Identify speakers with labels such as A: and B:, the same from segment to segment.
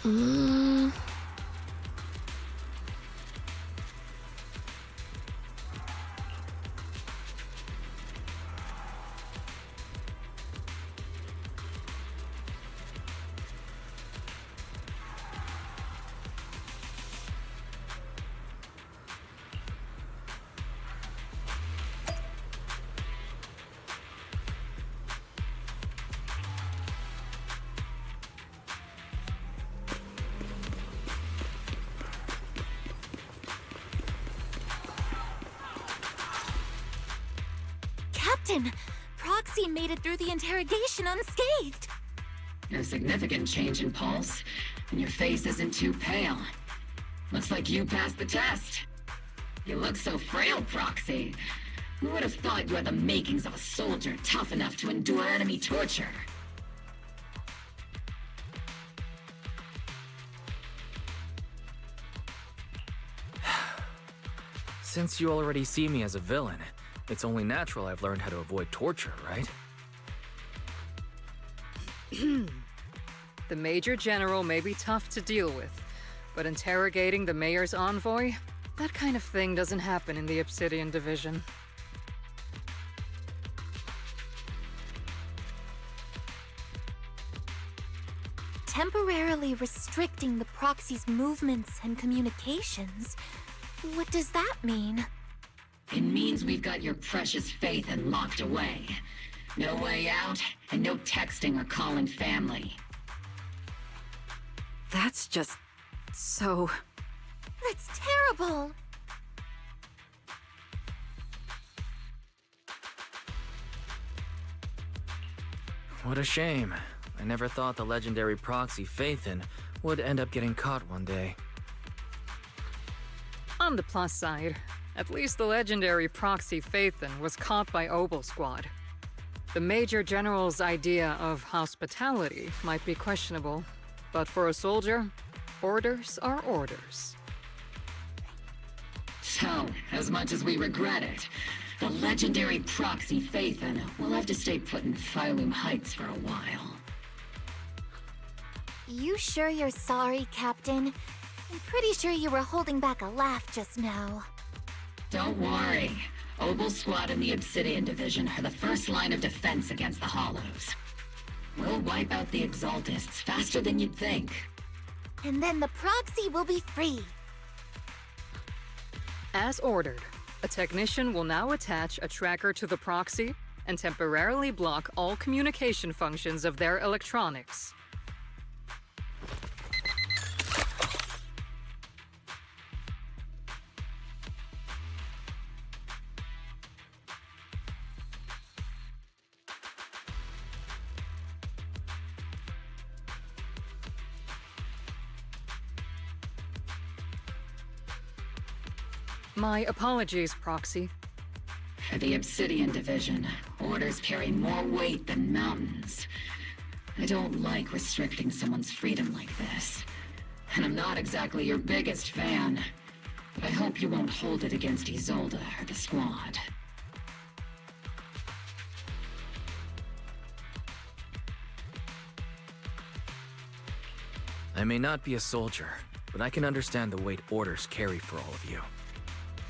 A: Mm.
B: Captain, Proxy made it through the interrogation unscathed.
C: No significant change in pulse, and your face isn't too pale. Looks like you passed the test. You look so frail, Proxy. Who would have thought you had the makings of a soldier tough enough to endure enemy torture?
D: Since you already see me as a villain, it's only natural I've learned how to avoid torture, right?
E: The Major General may be tough to deal with, but interrogating the Mayor's envoy? That kind of thing doesn't happen in the Obsidian Division.
B: Temporarily restricting the Proxy's movements and communications. What does that mean?
C: It means we've got your precious faith and locked away. No way out, and no texting or calling family.
E: That's just... so...
B: That's terrible!
D: What a shame. I never thought the legendary proxy Phaethon would end up getting caught one day.
E: On the plus side, at least the legendary proxy Phaethon was caught by Obel Squad. The Major General's idea of hospitality might be questionable, but for a soldier, orders are orders.
C: So, as much as we regret it, the legendary proxy Phaethon will have to stay put in Phylum Heights for a while.
B: You sure you're sorry, Captain? I'm pretty sure you were holding back a laugh just now.
C: Don't worry. Obel Squad and the Obsidian Division are the first line of defense against the Hollows. We'll wipe out the Exaltists faster than you'd think.
B: And then the Proxy will be free.
E: As ordered, a technician will now attach a tracker to the proxy and temporarily block all communication functions of their electronics. My apologies, Proxy.
C: For the Obsidian Division, orders carry more weight than mountains. I don't like restricting someone's freedom like this. And I'm not exactly your biggest fan. But I hope you won't hold it against Isolde or the Squad.
D: I may not be a soldier, but I can understand the weight orders carry for all of you.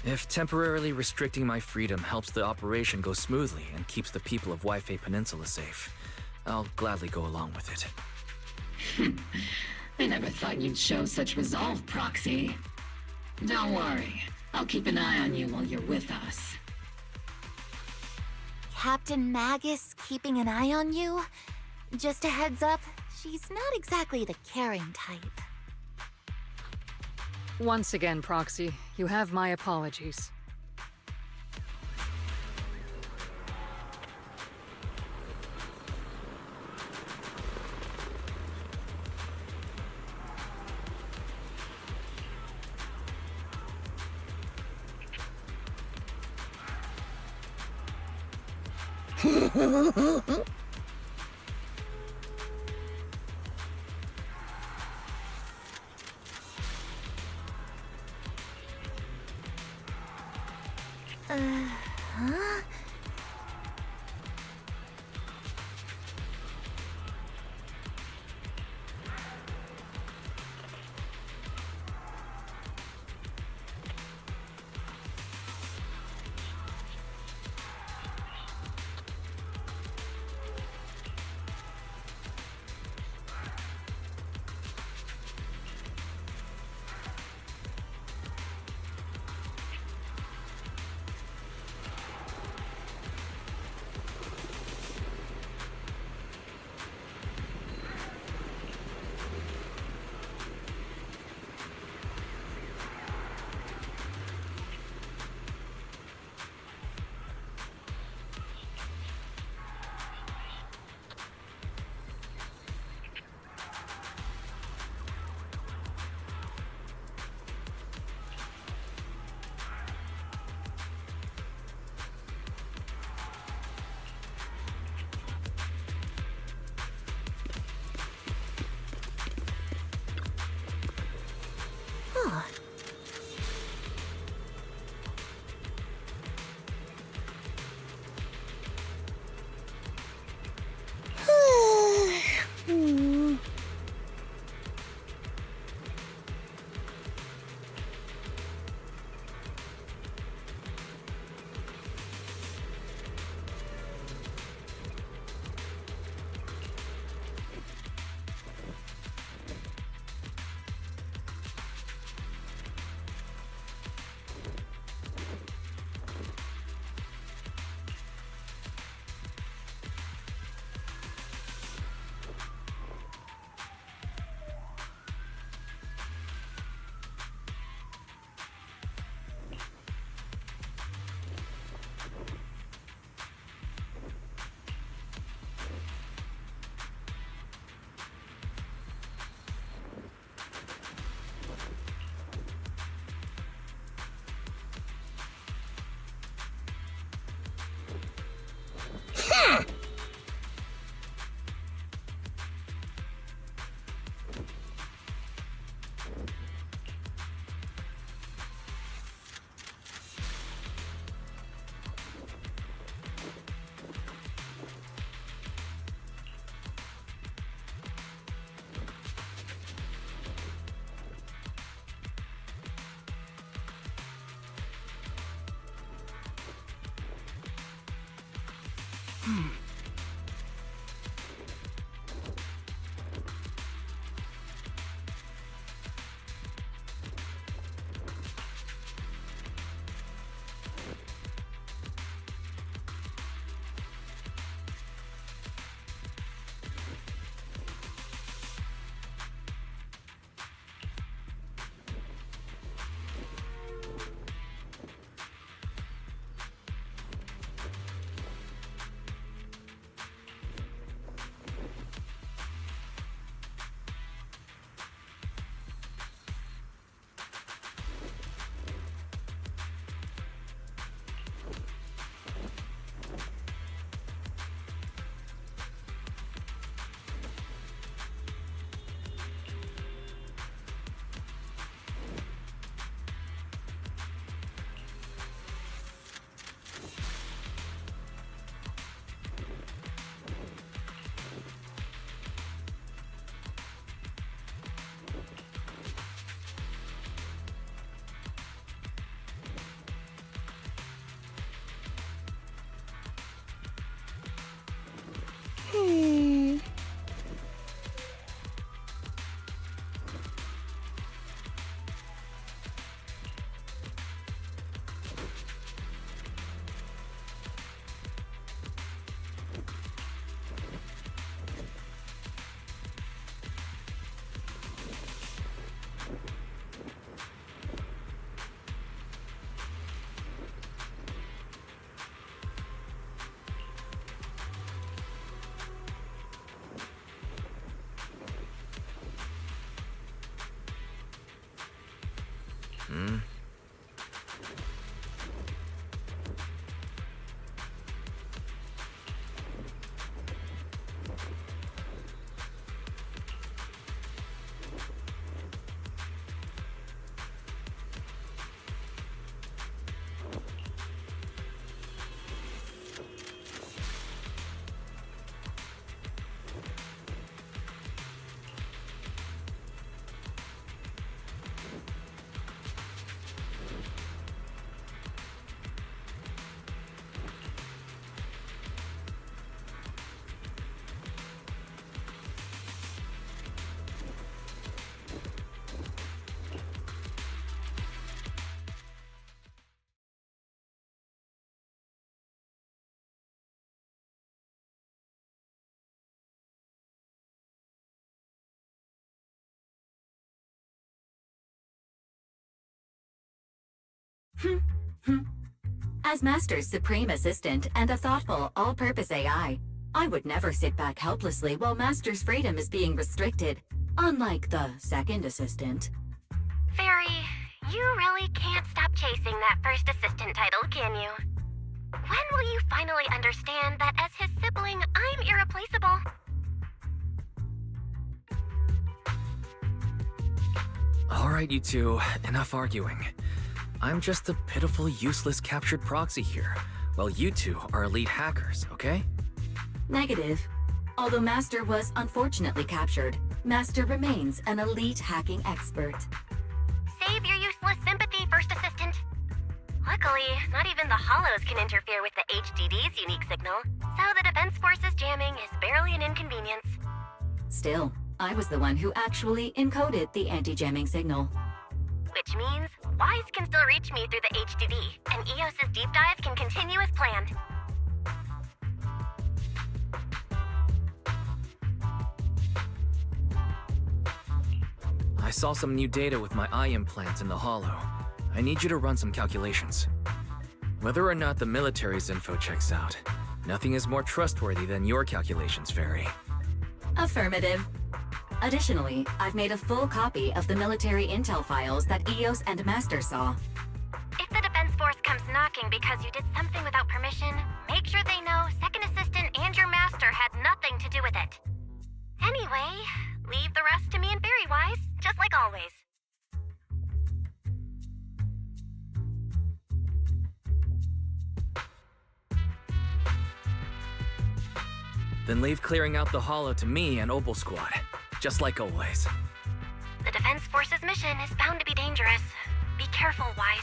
D: If temporarily restricting my freedom helps the operation go smoothly and keeps the people of Waifei Peninsula safe, I'll gladly go along with it.
C: I never thought you'd show such resolve, Proxy. Don't worry, I'll keep an eye on you while you're with us.
B: Captain Magus keeping an eye on you? Just a heads up, she's not exactly the caring type.
E: Once again, Proxy, you have my apologies.
B: Huh?
A: As Master's supreme assistant and a thoughtful, all-purpose AI, I would never sit back helplessly while Master's freedom is being restricted, unlike the second assistant.
F: Fairy, you really can't stop chasing that first assistant title, can you? When will you finally understand that as his sibling, I'm irreplaceable?
D: All right, you two, enough arguing. I'm just a pitiful, useless captured proxy here, while you two are elite hackers, okay?
A: Negative. Although Master was unfortunately captured, Master remains an elite hacking expert.
F: Save your useless sympathy, First Assistant. Luckily, not even the Hollows can interfere with the HDD's unique signal, so the Defense Force's jamming is barely an inconvenience.
A: Still, I was the one who actually encoded the anti-jamming signal.
F: Which means Wise can still reach me through the HDD, and EOS's deep dive can continue as planned.
D: I saw some new data with my eye implants in the Hollow. I need you to run some calculations. Whether or not the military's info checks out, nothing is more trustworthy than your calculations, Fairy.
A: Affirmative. Additionally, I've made a full copy of the military intel files that EOS and Master saw.
F: If the Defense Force comes knocking because you did something without permission, make sure they know Second Assistant and your Master had nothing to do with it. Anyway, leave the rest to me and Fairy Wise, just like always.
D: Then leave clearing out the Hollow to me and Opal Squad, just like always.
F: The Defense Force's mission is bound to be dangerous. Be careful, Wise.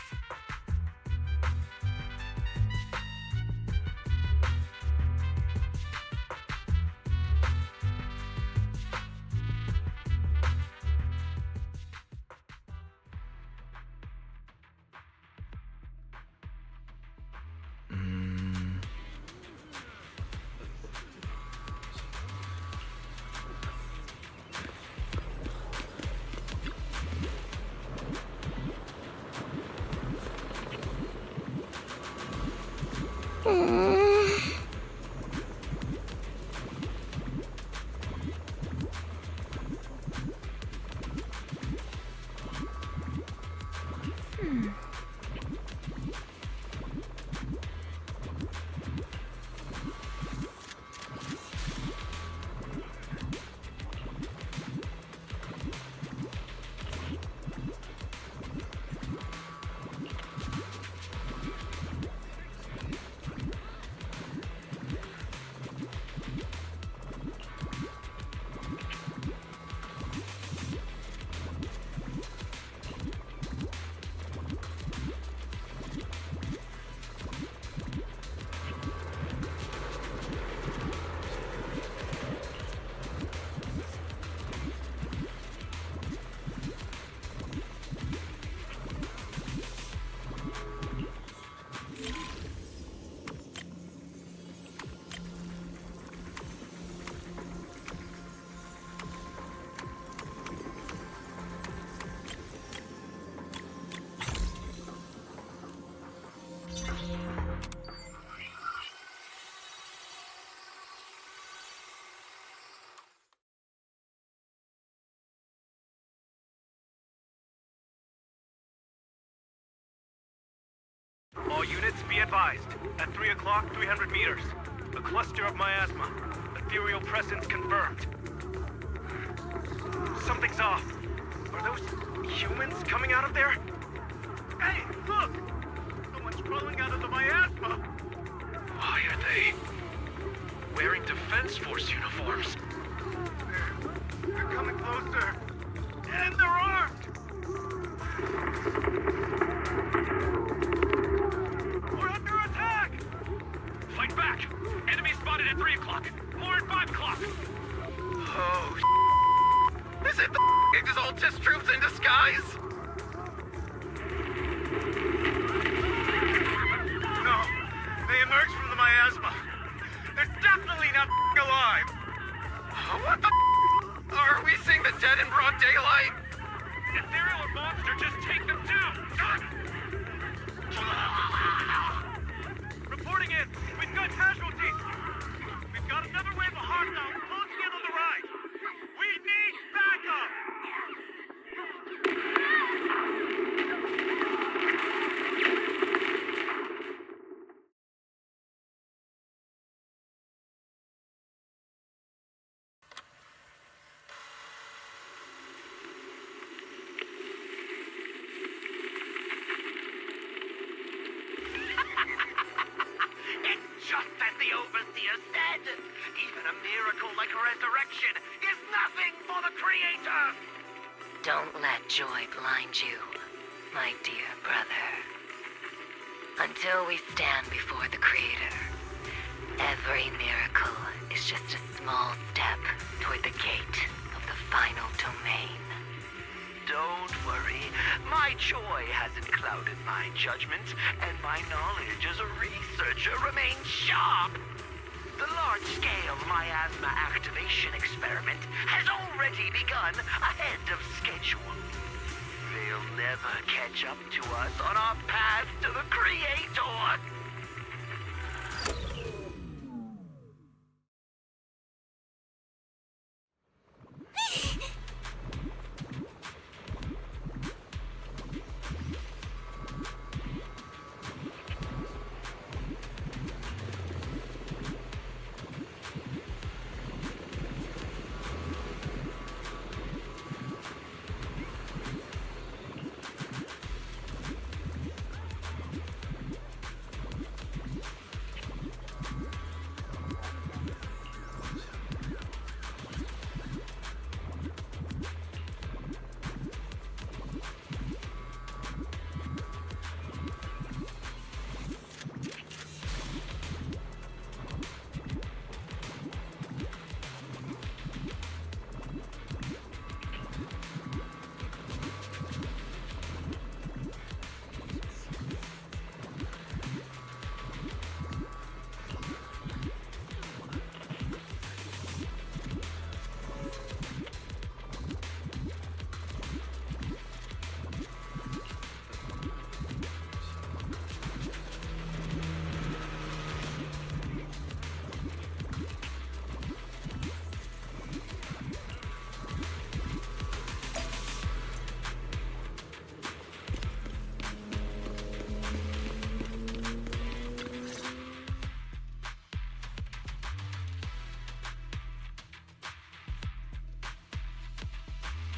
G: All units be advised. At 3 o'clock, 300 meters. A cluster of miasma. Ethereal presence confirmed. Something's off. Are those humans coming out of there? Hey, look! Someone's crawling out of the miasma! Why are they wearing Defense Force uniforms? They're coming closer. And they're armed! We're under attack! Fight back! Enemy spotted at 3 o'clock. More at 5 o'clock. Oh, is it the Exaltus troops in disguise? No, they emerged from the miasma. They're definitely not alive. What the are we seeing the dead in broad daylight? Ethereal or monster, just take them down! Reporting in, we've got casualties. We've got another wave of hostiles closing in on the right. We need backup! Just as the Overseer said, even a miracle like resurrection is nothing for the Creator!
H: Don't let joy blind you, my dear brother. Until we stand before the Creator, every miracle is just a small step toward the gate of the final domain.
G: Don't worry, my joy hasn't clouded my judgment, and my knowledge as a researcher remains sharp. The large-scale miasma activation experiment has already begun ahead of schedule. They'll never catch up to us on our path to the Creator!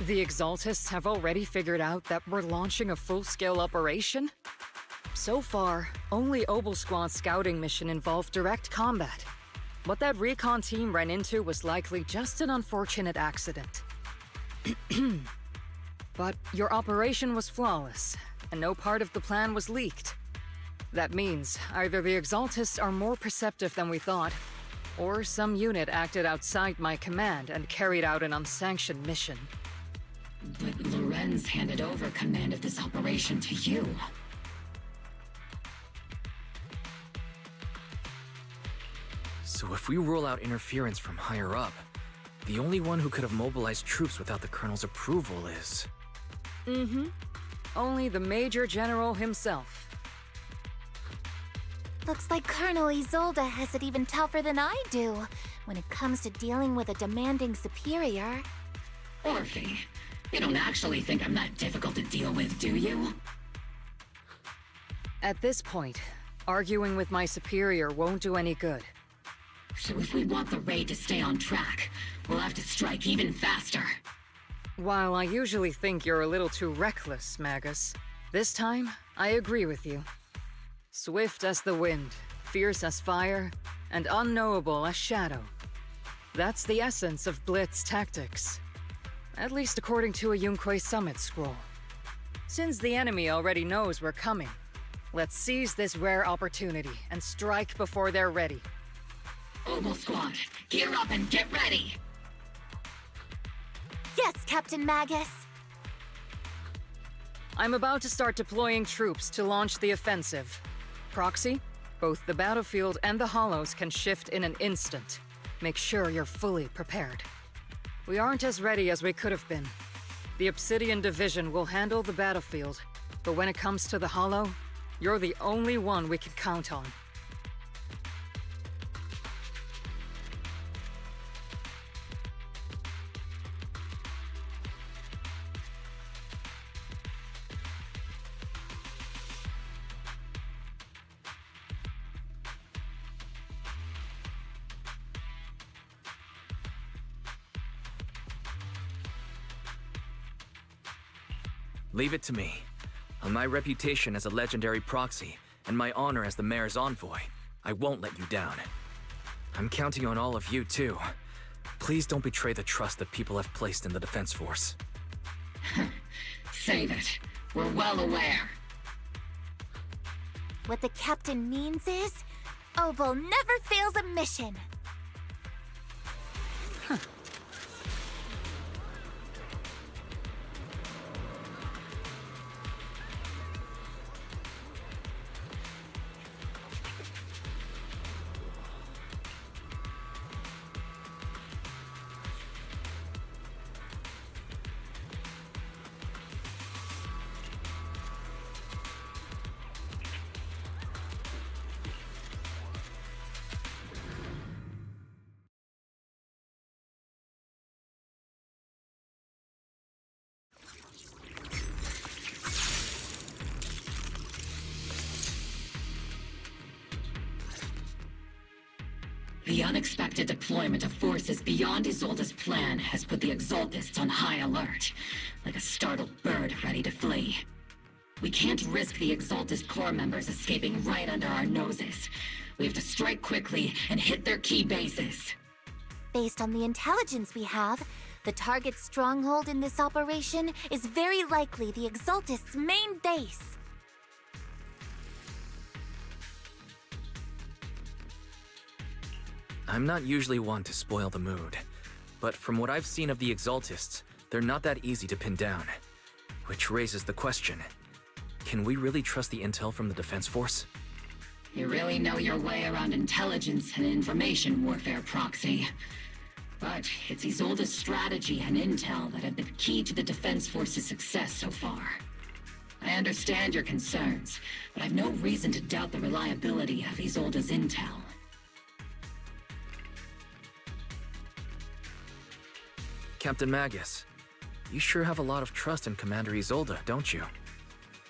E: The Exaltists have already figured out that we're launching a full-scale operation? So far, only Obel Squad's scouting mission involved direct combat. What that recon team ran into was likely just an unfortunate accident. But your operation was flawless, and no part of the plan was leaked. That means either the Exaltists are more perceptive than we thought, or some unit acted outside my command and carried out an unsanctioned mission.
C: But Lorenz handed over command of this operation to you.
D: So if we rule out interference from higher up, the only one who could have mobilized troops without the Colonel's approval is...
E: Only the Major General himself.
B: Looks like Colonel Isolde has it even tougher than I do when it comes to dealing with a demanding superior.
C: Orphe, you don't actually think I'm that difficult to deal with, do you?
E: At this point, arguing with my superior won't do any good.
C: So if we want the raid to stay on track, we'll have to strike even faster.
E: While I usually think you're a little too reckless, Magus, this time, I agree with you. Swift as the wind, fierce as fire, and unknowable as shadow. That's the essence of Blitz tactics. At least according to a Yunque Summit scroll. Since the enemy already knows we're coming, let's seize this rare opportunity and strike before they're ready.
C: Obel Squad, gear up and get ready!
B: Yes, Captain Magus!
E: I'm about to start deploying troops to launch the offensive. Proxy, both the battlefield and the hollows can shift in an instant. Make sure you're fully prepared. We aren't as ready as we could have been. The Obsidian Division will handle the battlefield, but when it comes to the hollow, you're the only one we can count on.
D: Leave it to me. On my reputation as a legendary proxy, and my honor as the mayor's envoy, I won't let you down. I'm counting on all of you, too. Please don't betray the trust that people have placed in the Defense Force.
C: Save it. We're well aware.
B: What the captain means is, Obel never fails a mission.
C: The unexpected deployment of forces beyond Isolde's plan has put the Exaltists on high alert, like a startled bird ready to flee. We can't risk the Exaltist Corps members escaping right under our noses. We have to strike quickly and hit their key bases.
B: Based on the intelligence we have, the target's stronghold in this operation is very likely the Exaltists' main base.
D: I'm not usually one to spoil the mood, but from what I've seen of the Exaltists, they're not that easy to pin down. Which raises the question, can we really trust the intel from the Defense Force?
C: You really know your way around intelligence and information warfare, Proxy. But it's Isolde's strategy and intel that have been key to the Defense Force's success so far. I understand your concerns, but I've no reason to doubt the reliability of Isolde's intel.
D: Captain Magus, you sure have a lot of trust in Commander Isolde, don't you?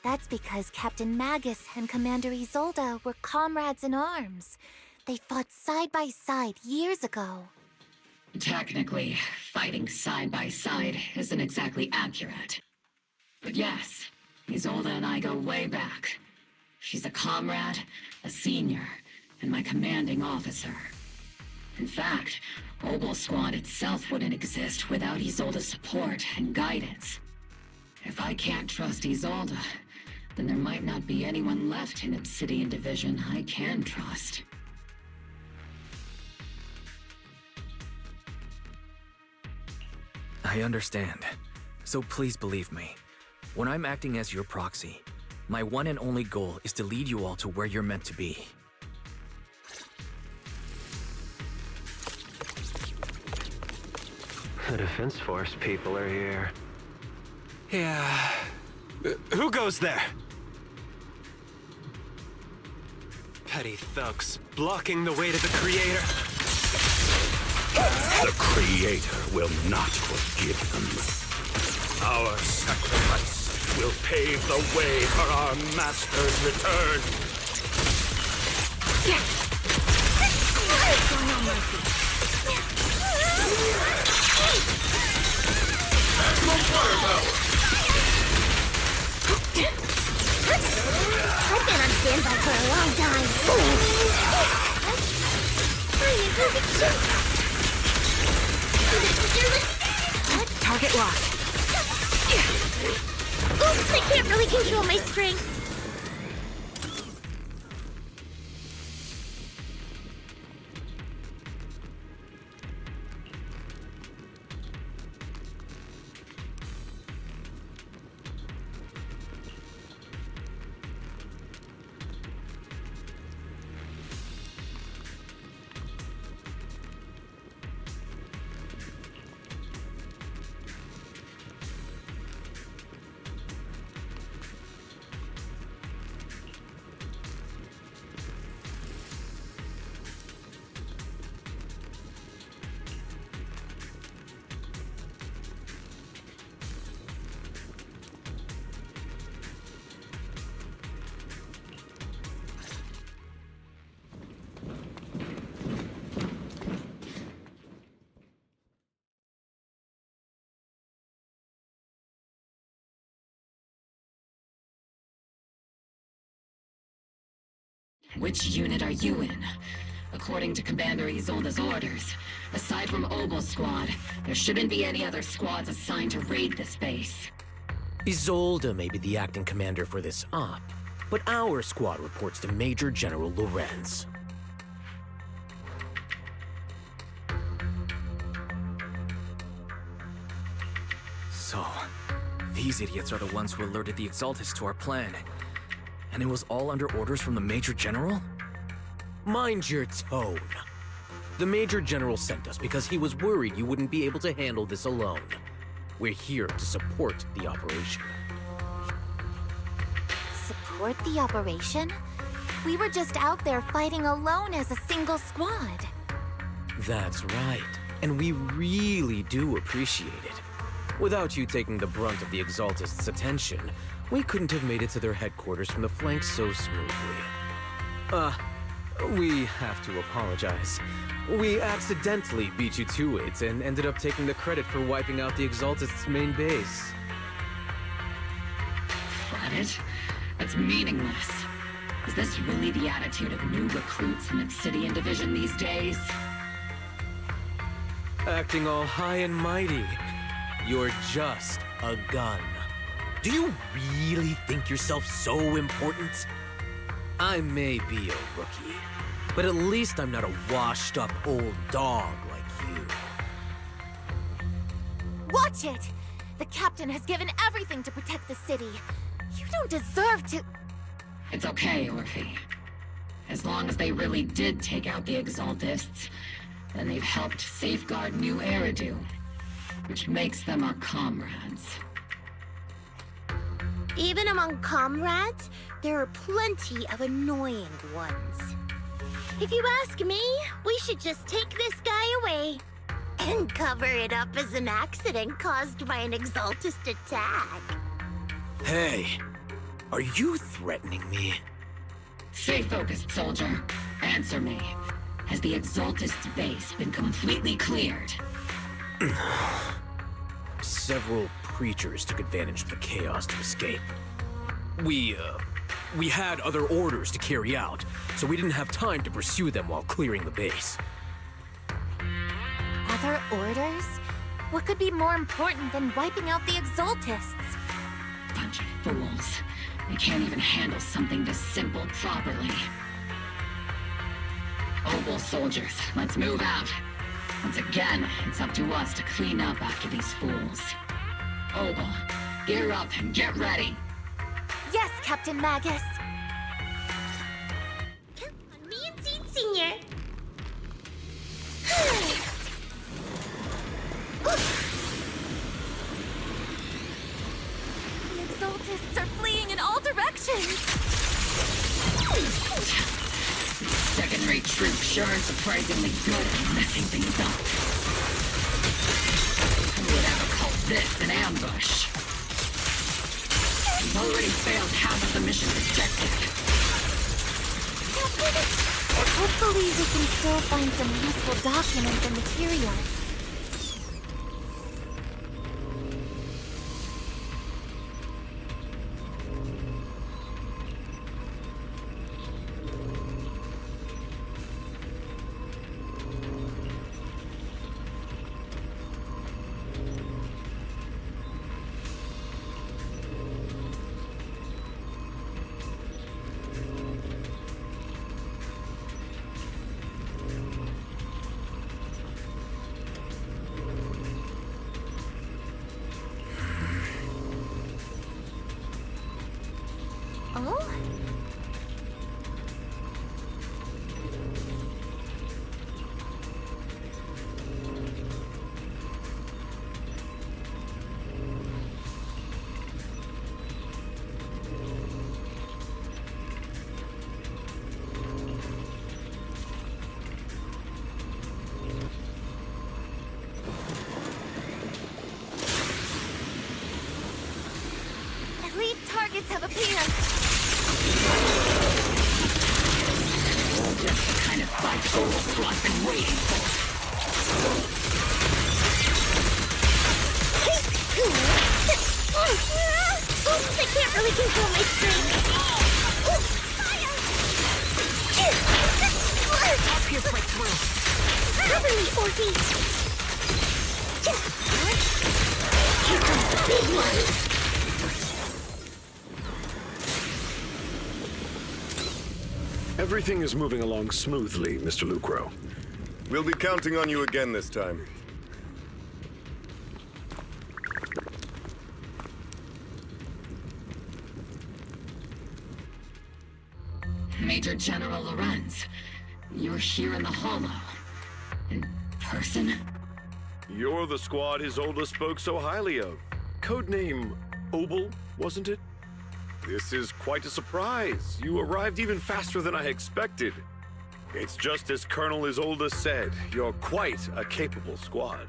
B: That's because Captain Magus and Commander Isolde were comrades in arms. They fought side by side years ago.
C: Technically, fighting side by side isn't exactly accurate. But yes, Isolde and I go way back. She's a comrade, a senior, and my commanding officer. In fact, Obel Squad itself wouldn't exist without Isolde's support and guidance. If I can't trust Isolde, then there might not be anyone left in Obsidian Division I can trust.
D: I understand. So please believe me. When I'm acting as your proxy, my one and only goal is to lead you all to where you're meant to be.
I: The Defense Force people are here. Yeah. Who goes there? Petty thugs blocking the way to the Creator.
J: The Creator will not forgive them. Our sacrifice will pave the way for our Master's return.
F: What's going on, Mercy? I've been on standby for a long time.
E: Target locked.
F: Oops, I can't really control my strength.
C: Which unit are you in? According to Commander Isolde's orders, aside from Obel Squad, there shouldn't be any other squads assigned to raid this base.
K: Isolde may be the acting commander for this op, but our squad reports to Major General Lorenz.
D: So, these idiots are the ones who alerted the Exaltists to our plan. And it was all under orders from the Major General?
K: Mind your tone. The Major General sent us because he was worried you wouldn't be able to handle this alone. We're here to support the operation.
B: Support the operation? We were just out there fighting alone as a single squad.
K: That's right, and we really do appreciate it. Without you taking the brunt of the Exaltists' attention, we couldn't have made it to their headquarters from the flanks so smoothly. We have to apologize. We accidentally beat you to it and ended up taking the credit for wiping out the Exaltists' main base.
C: Credit? That's meaningless. Is this really the attitude of new recruits in Obsidian Division these days?
K: Acting all high and mighty. You're just a gun. Do you really think yourself so important? I may be a rookie, but at least I'm not a washed-up old dog like you.
B: Watch it! The captain has given everything to protect the city. You don't deserve to...
C: It's okay, Orphe. As long as they really did take out the Exaltists, then they've helped safeguard New Eridu, which makes them our comrades.
F: Even among comrades, there are plenty of annoying ones. If you ask me, we should just take this guy away and cover it up as an accident caused by an Exaltist attack.
K: Hey, are you threatening me?
C: Stay focused, soldier. Answer me. Has the Exaltist's base been completely cleared?
K: Several preachers took advantage of the chaos to escape. We had other orders to carry out, so we didn't have time to pursue them while clearing the base.
B: Other orders? What could be more important than wiping out the Exaltists?
C: Bunch of fools. They can't even handle something this simple properly. Obel soldiers, let's move out. Once again, it's up to us to clean up after these fools. Obel, gear up and get ready.
B: Yes, Captain Magus.
F: Come on, me and Zeke Senior.
B: The Exaltists are fleeing in all directions.
C: Second-rate troops sure are surprisingly good at messing things up. Who would ever call this an ambush? We've already failed half of the mission's objective.
B: Hopefully we can still find some useful documents and materials. Oh? Elite targets have appeared.
C: Just the kind of fight Obel Squad's been waiting for.
F: Oops, I can't really control my strength.
C: Up here, breakthrough.
F: Cover me, Orky. Here comes the big one.
J: Everything is moving along smoothly, Mr. Lucro.
L: We'll be counting on you again this time.
C: Major General Lorenz, you're here in the Hollow. In person?
L: You're the squad his oldest spoke so highly of. Codename Obel, wasn't it? This is quite a surprise. You arrived even faster than I expected. It's just as Colonel Isolde said, you're quite a capable squad.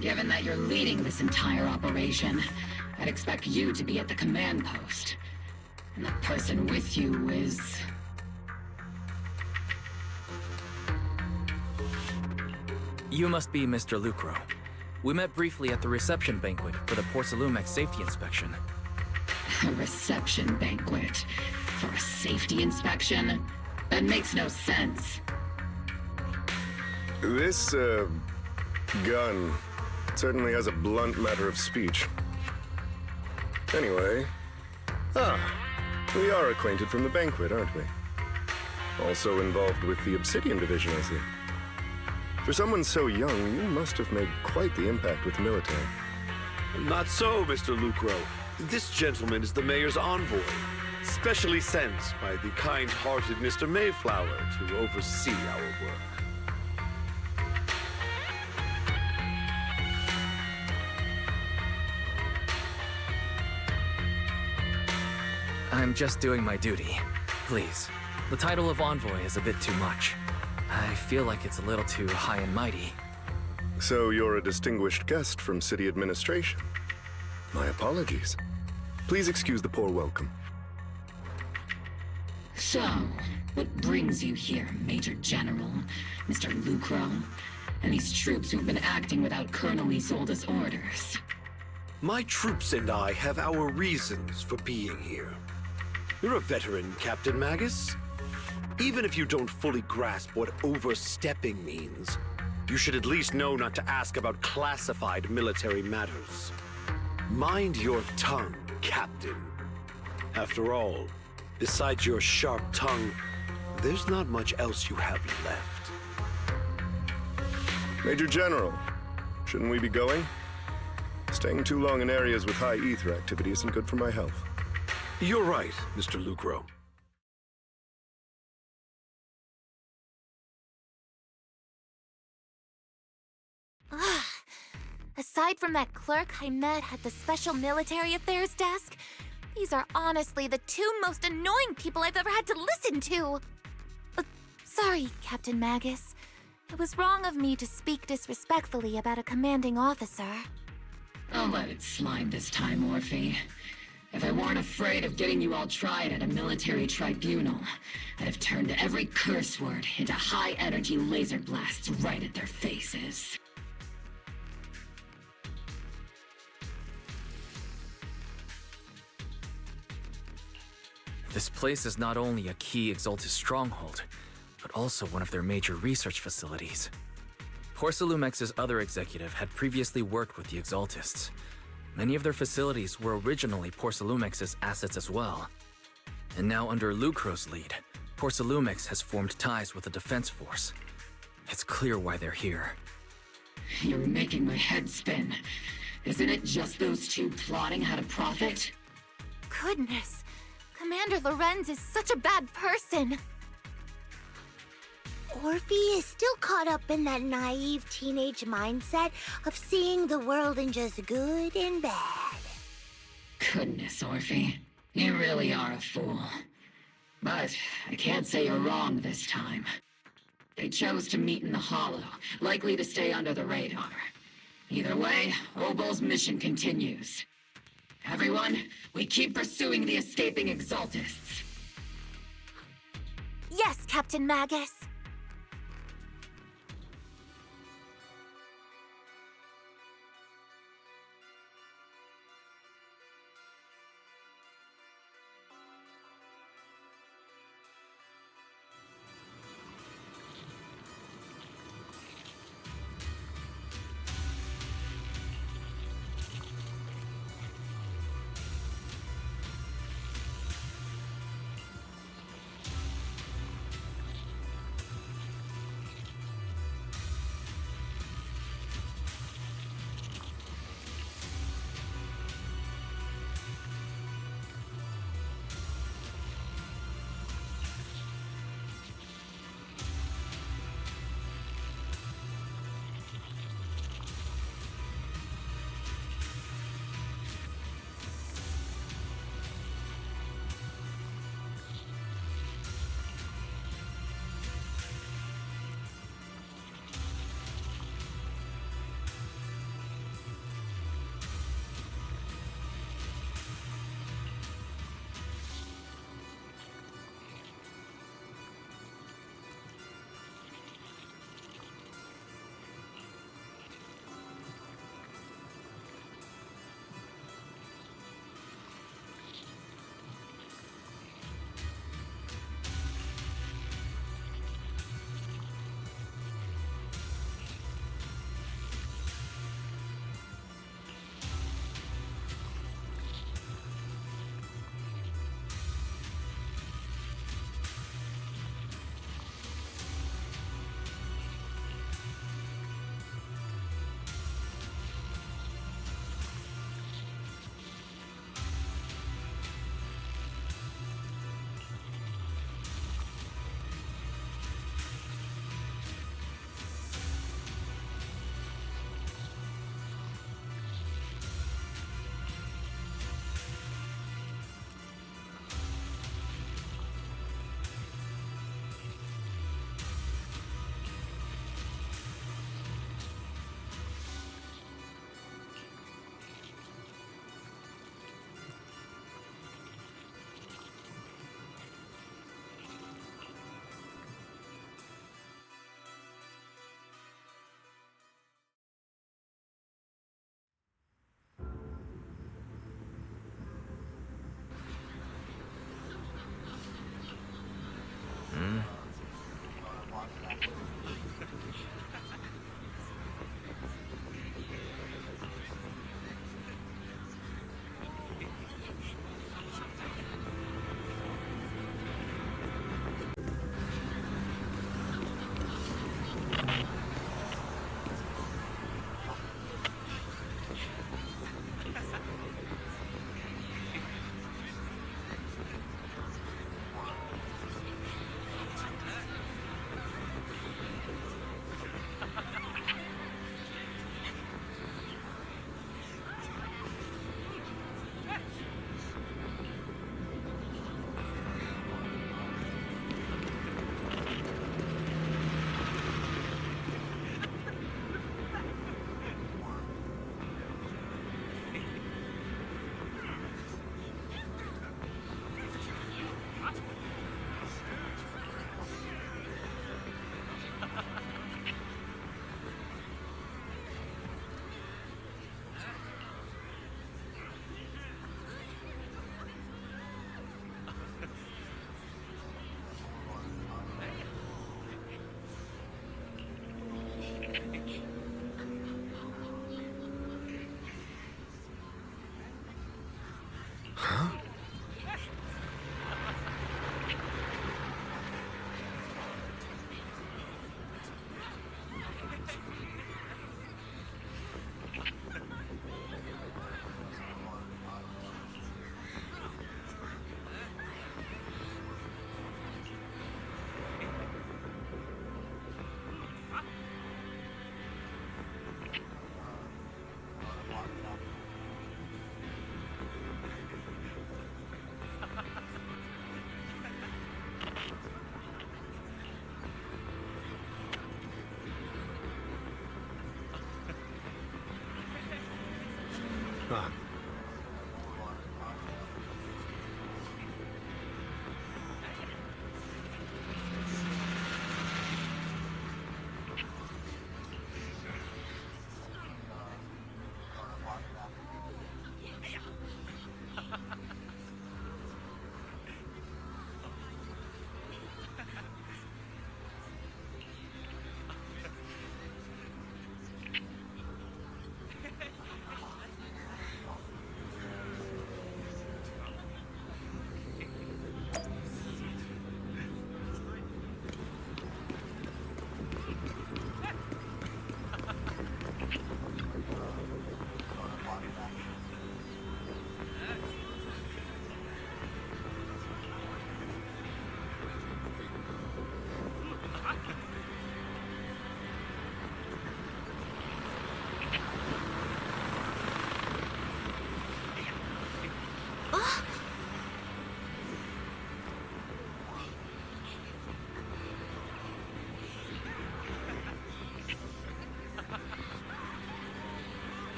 C: Given that you're leading this entire operation, I'd expect you to be at the command post. And the person with you is...
D: You must be Mr. Lucro. We met briefly at the reception banquet for the Porcelumex safety inspection.
C: A reception banquet for a safety inspection? That makes no sense.
L: This, gun certainly has a blunt matter of speech. Anyway... we are acquainted from the banquet, aren't we? Also involved with the Obsidian Division, I see. For someone so young, you must have made quite the impact with the military.
M: Not so, Mr. Lucro. This gentleman is the mayor's envoy, specially sent by the kind-hearted Mr. Mayflower to oversee our work.
D: I'm just doing my duty. Please. The title of envoy is a bit too much. I feel like it's a little too high and mighty.
L: So you're a distinguished guest from city administration. My apologies. Please excuse the poor welcome.
C: So, what brings you here, Major General, Mr. Lucro, and these troops who've been acting without Colonel Isolde's orders?
L: My troops and I have our reasons for being here. You're a veteran, Captain Magus. Even if you don't fully grasp what overstepping means, you should at least know not to ask about classified military matters. Mind your tongue, Captain. After all, besides your sharp tongue, there's not much else you have left.
N: Major General, shouldn't we be going? Staying too long in areas with high ether activity isn't good for my health.
L: You're right, Mr. Lucro.
B: Aside from that clerk I met at the Special Military Affairs desk, these are honestly the two most annoying people I've ever had to listen to. Sorry, Captain Magus. It was wrong of me to speak disrespectfully about a commanding officer.
C: I'll let it slide this time, Orphe. If I weren't afraid of getting you all tried at a military tribunal, I'd have turned every curse word into high-energy laser blasts right at their faces.
D: This place is not only a key Exaltus stronghold, but also one of their major research facilities. Porcelumex's other executive had previously worked with the Exaltists. Many of their facilities were originally Porcelumex's assets as well. And now under Lucro's lead, Porcelumex has formed ties with the defense force. It's clear why they're here.
C: You're making my head spin. Isn't it just those two plotting how to profit?
B: Goodness, Commander Lorenz is such a bad person.
O: Orphe is still caught up in that naive teenage mindset of seeing the world in just good and bad.
C: Goodness, Orphe. You really are a fool. But I can't say you're wrong this time. They chose to meet in the Hollow, likely to stay under the radar. Either way, Obol's mission continues. Everyone, we keep pursuing the escaping Exaltists.
B: Yes, Captain Magus.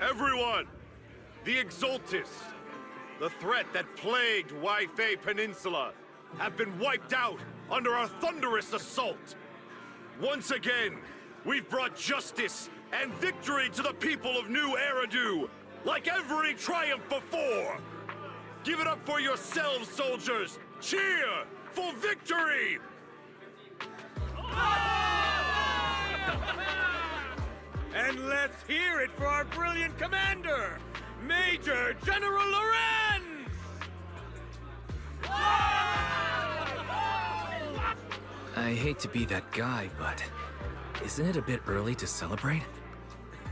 L: Everyone! The Exaltists, the threat that plagued Waifei Peninsula, have been wiped out under our thunderous assault. Once again, we've brought justice and victory to the people of New Eridu, like every triumph before! Give it up for yourselves, soldiers! Cheer for victory!
P: And let's hear it for our brilliant commander, Major General Lorenz!
D: I hate to be that guy, but isn't it a bit early to celebrate?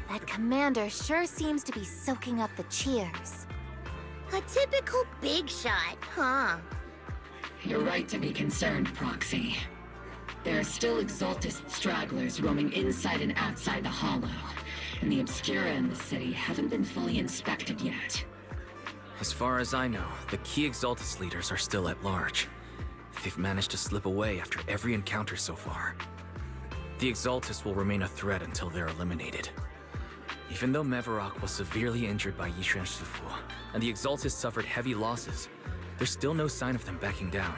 B: That commander sure seems to be soaking up the cheers.
O: A typical big shot, huh?
C: You're right to be concerned, Proxy. There are still Exaltist stragglers roaming inside and outside the Hollow, and the Obscura in the city haven't been fully inspected yet.
D: As far as I know, the key Exaltist leaders are still at large. They've managed to slip away after every encounter so far. The Exaltists will remain a threat until they're eliminated. Even though Mevarok was severely injured by Yishuan Shifu, and the Exaltists suffered heavy losses, there's still no sign of them backing down.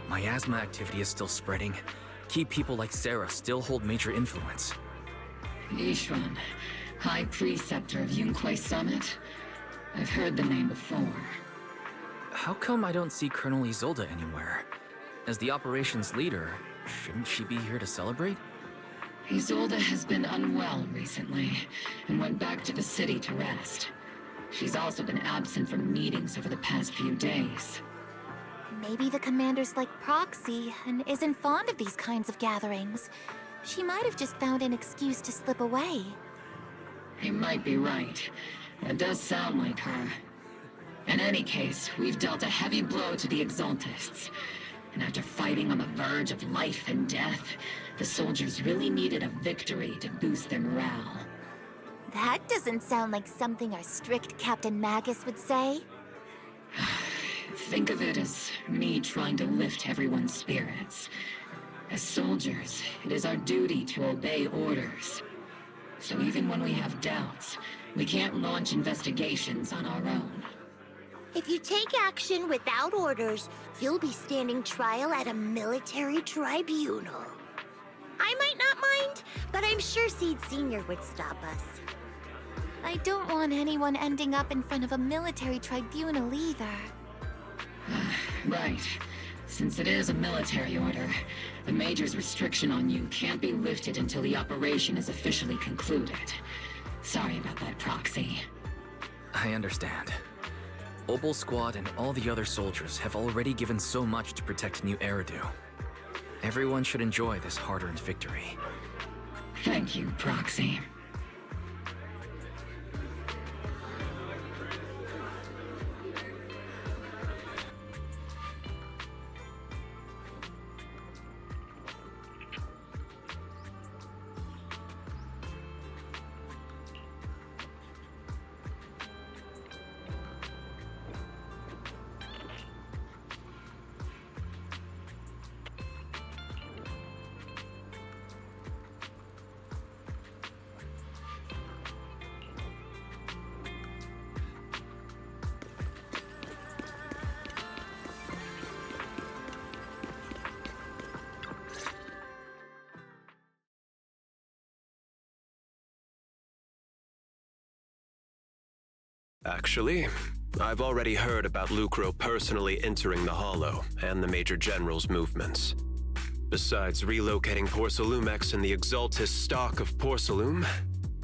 D: Miasma activity is still spreading. Key people like Sarah still hold major influence.
C: Yishuan, High Preceptor of Yunquai Summit? I've heard the name before.
D: How come I don't see Colonel Isolde anywhere? As the operations leader, shouldn't she be here to celebrate?
C: Isolde has been unwell recently, and went back to the city to rest. She's also been absent from meetings over the past few days.
B: Maybe the commander's like Proxy and isn't fond of these kinds of gatherings. She might have just found an excuse to slip away.
C: You might be right. That does sound like her. In any case, we've dealt a heavy blow to the Exaltists. And after fighting on the verge of life and death, the soldiers really needed a victory to boost their morale.
B: That doesn't sound like something our strict Captain Magus would say.
C: Think of it as me trying to lift everyone's spirits. As soldiers, it is our duty to obey orders. So even when we have doubts, we can't launch investigations on our own.
O: If you take action without orders, you'll be standing trial at a military tribunal. I might not mind, but I'm sure Seed Senior would stop us.
B: I don't want anyone ending up in front of a military tribunal either.
C: Right. Since it is a military order, the Major's restriction on you can't be lifted until the operation is officially concluded. Sorry about that, Proxy.
D: I understand. Obol Squad and all the other soldiers have already given so much to protect New Eridu. Everyone should enjoy this hard-earned victory.
C: Thank you, Proxy.
I: Actually, I've already heard about Lucro personally entering the Hollow and the Major General's movements. Besides relocating Porcelumex and the Exaltis stock of Porcelume,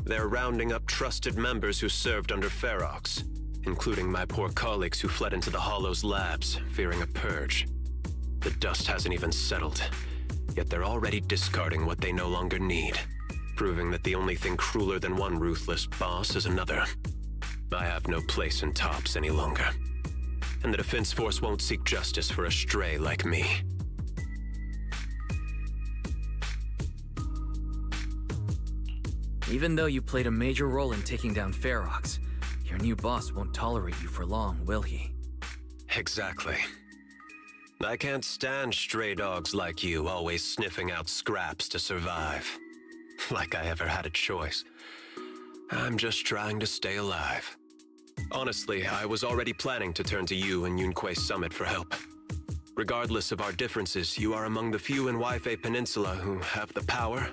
I: they're rounding up trusted members who served under Ferox, including my poor colleagues who fled into the Hollow's labs, fearing a purge. The dust hasn't even settled, yet they're already discarding what they no longer need, proving that the only thing crueler than one ruthless boss is another. I have no place in Tops any longer, and the Defense Force won't seek justice for a stray like me.
D: Even though you played a major role in taking down Ferox, your new boss won't tolerate you for long, will he?
I: Exactly. I can't stand stray dogs like you always sniffing out scraps to survive. Like I ever had a choice. I'm just trying to stay alive. Honestly, I was already planning to turn to you and Yunquei Summit for help. Regardless of our differences, you are among the few in Waifei Peninsula who have the power,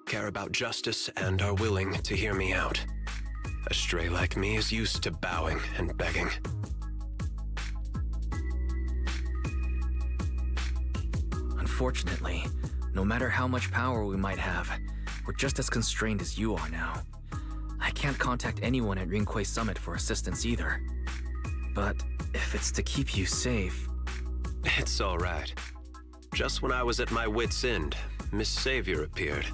I: care about justice, and are willing to hear me out. A stray like me is used to bowing and begging.
D: Unfortunately, no matter how much power we might have, we're just as constrained as you are now. I can't contact anyone at Yunquei Summit for assistance either. But if it's to keep you safe...
I: It's all right. Just when I was at my wit's end, Miss Savior appeared.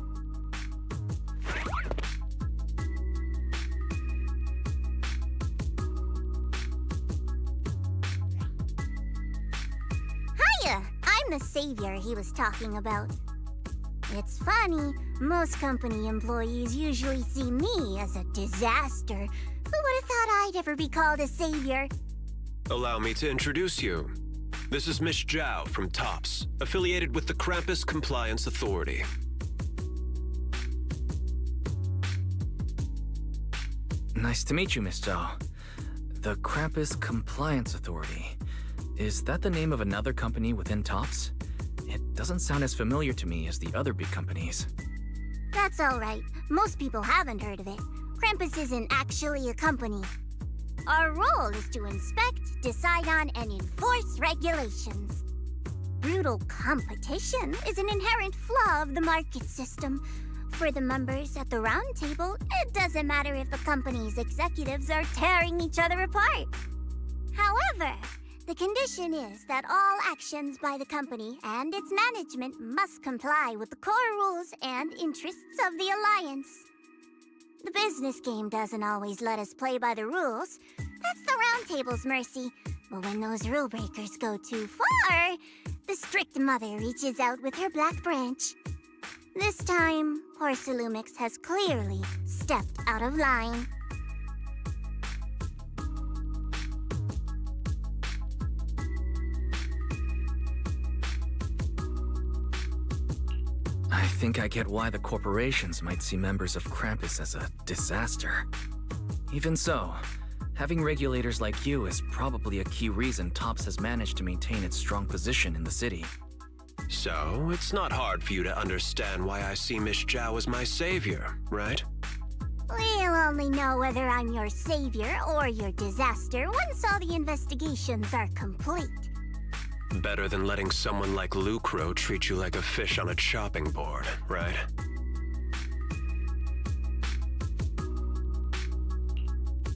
O: Hiya! I'm the savior he was talking about. It's funny, most company employees usually see me as a disaster. Who would have thought I'd ever be called a savior?
I: Allow me to introduce you. This is Miss Zhao from Tops, affiliated with the Krampus Compliance Authority.
D: Nice to meet you, Miss Zhao. The Krampus Compliance Authority. Is that the name of another company within Tops? It doesn't sound as familiar to me as the other big companies.
O: That's all right. Most people haven't heard of it. Krampus isn't actually a company. Our role is to inspect, decide on, and enforce regulations. Brutal competition is an inherent flaw of the market system. For the members at the round table, it doesn't matter if the company's executives are tearing each other apart. However, the condition is that all actions by the company and its management must comply with the core rules and interests of the Alliance. The business game doesn't always let us play by the rules. That's the Round Table's mercy. But when those rule breakers go too far, the strict mother reaches out with her black branch. This time, Porcelumix has clearly stepped out of line.
D: I think I get why the corporations might see members of Krampus as a disaster. Even so, Having regulators like you is probably a key reason TOPS has managed to maintain its strong position in the city.
I: So, it's not hard for you to understand why I see Miss Zhao as my savior, right?
O: We'll only know whether I'm your savior or your disaster once all the investigations are complete.
I: Better than letting someone like Lucro treat you like a fish on a chopping board, right?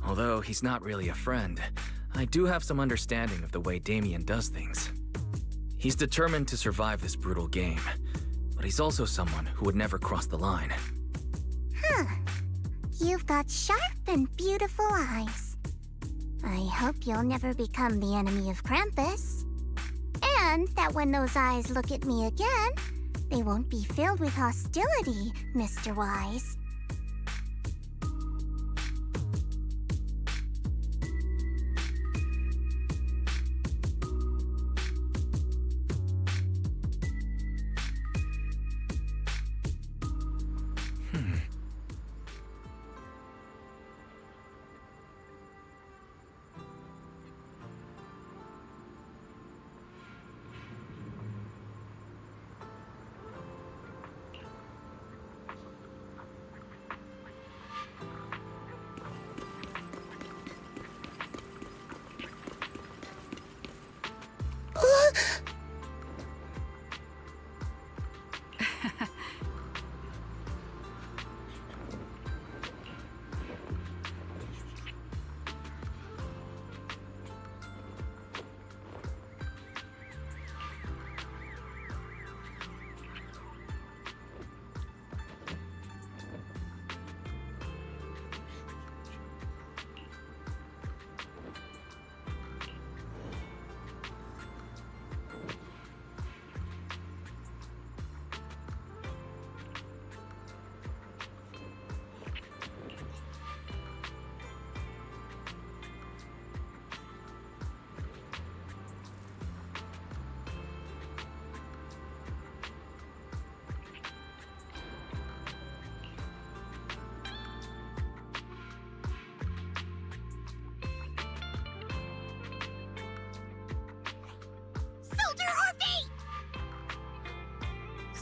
D: Although he's not really a friend, I do have some understanding of the way Damien does things. He's determined to survive this brutal game, but he's also someone who would never cross the line.
O: Huh. You've got sharp and beautiful eyes. I hope you'll never become the enemy of Krampus. And that when those eyes look at me again, they won't be filled with hostility, Mr. Wise.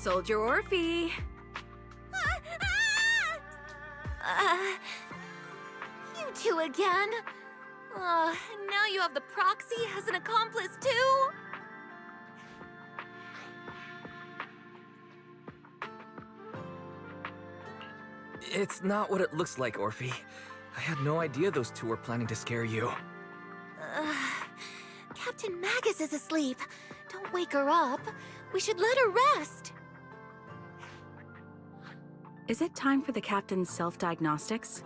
Q: Soldier Orphe!
B: You two again? Now you have the proxy as an accomplice too?
D: It's not what it looks like, Orphe. I had no idea those two were planning to scare you.
B: Captain Magus is asleep. Don't wake her up. We should let her rest.
Q: Is it time for the captain's self-diagnostics?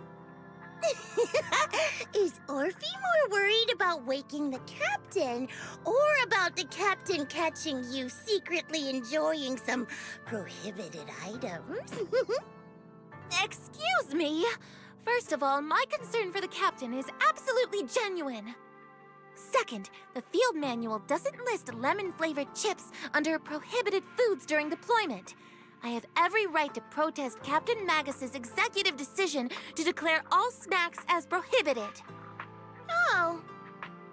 O: Is Orphe more worried about waking the captain, or about the captain catching you secretly enjoying some prohibited items?
B: Excuse me. First of all, my concern for the captain is absolutely genuine. Second, the field manual doesn't list lemon-flavored chips under prohibited foods during deployment. I have every right to protest Captain Magus's executive decision to declare all snacks as prohibited.
O: Oh.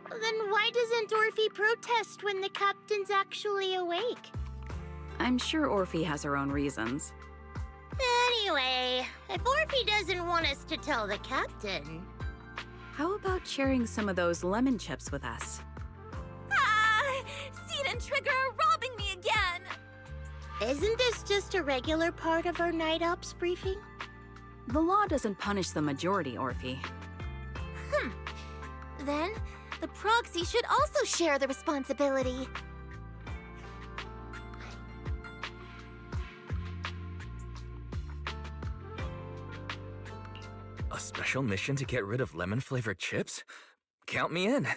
O: Then why doesn't Orphe protest when the captain's actually awake?
Q: I'm sure Orphe has her own reasons.
O: Anyway, if Orphe doesn't want us to tell the captain...
Q: How about sharing some of those lemon chips with us?
B: Seed and Trigger are robbing me again!
O: Isn't this just a regular part of our night ops briefing?
Q: The law doesn't punish the majority, Orphe.
B: Then, the proxy should also share the responsibility.
D: A special mission to get rid of lemon-flavored chips? Count me in.